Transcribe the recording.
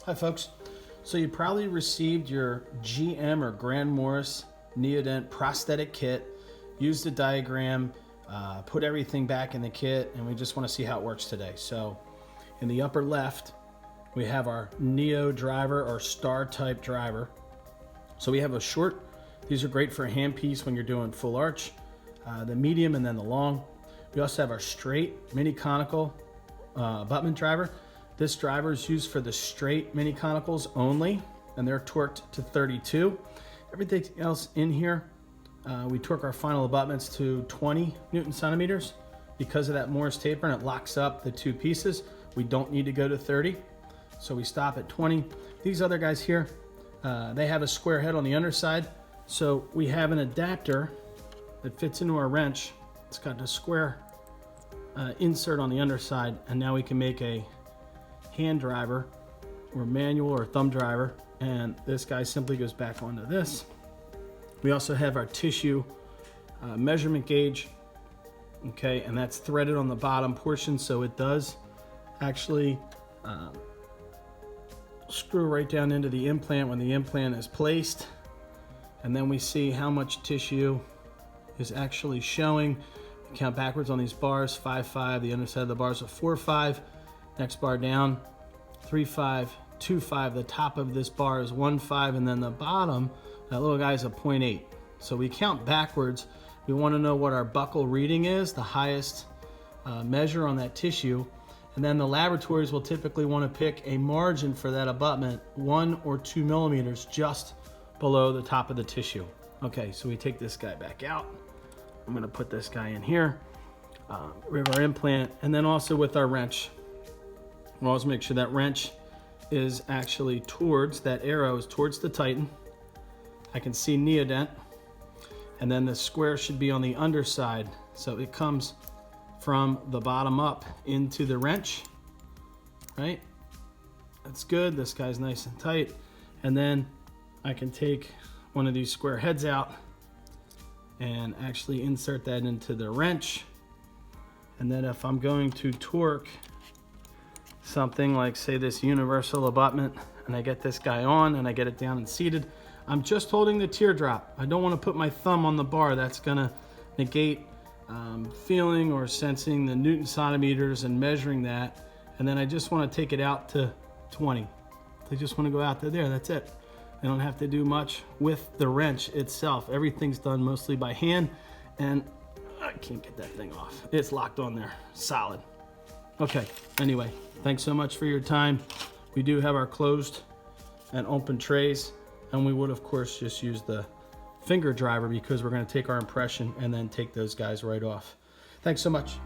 Hi folks. So you probably received your GM or Grand Morris Neodent Prosthetic Kit, used the diagram, put everything back in the kit, and we just want to see how it works today. So in the upper left, we have our NeoDriver or star type driver. So we have a short, these are great for a handpiece when you're doing full arch, the medium, and then the long. We also have our straight mini conical abutment driver. This driver is used for the straight mini conicals only, and they're torqued to 32. Everything else in here, we torque our final abutments to 20 Newton centimeters. Because of that Morris taper, and it locks up the two pieces, we don't need to go to 30. So we stop at 20. These other guys here, they have a square head on the underside. So we have an adapter that fits into our wrench. It's got a square insert on the underside, and now we can make a hand driver or manual or thumb driver, and this guy simply goes back onto this. We also have our tissue measurement gauge, okay, and that's threaded on the bottom portion, so it does actually screw right down into the implant when the implant is placed. And then we see how much tissue is actually showing. We count backwards on these bars, 5.5, the underside of the bars are 4.5. Next bar down, 3.5, 2.5. The top of this bar is 1.5, and then the bottom, that little guy is a 0.8. So we count backwards. We want to know what our buckle reading is, the highest measure on that tissue. And then the laboratories will typically want to pick a margin for that abutment, 1 or 2 millimeters just below the top of the tissue. Okay, so we take this guy back out. I'm going to put this guy in here. We have our implant, and then also with our wrench. We'll always make sure that wrench is actually towards, that arrow is towards the Titan. I can see Neodent, and then the square should be on the underside. So it comes from the bottom up into the wrench, right? That's good. This guy's nice and tight. And then I can take one of these square heads out and actually insert that into the wrench. And then if I'm going to torque something like, say, this universal abutment, and I get this guy on and I get it down and seated, I'm just holding the teardrop. I don't want to put my thumb on the bar. That's gonna negate feeling or sensing the Newton centimeters and measuring that. And then I just want to take it out to 20. I just want to go out to there, that's it. I don't have to do much with the wrench itself. Everything's done mostly by hand, and I can't get that thing off. It's locked on there, solid. Okay, anyway, thanks so much for your time. We do have our closed and open trays, and we would of course just use the finger driver because we're going to take our impression and then take those guys right off. Thanks so much.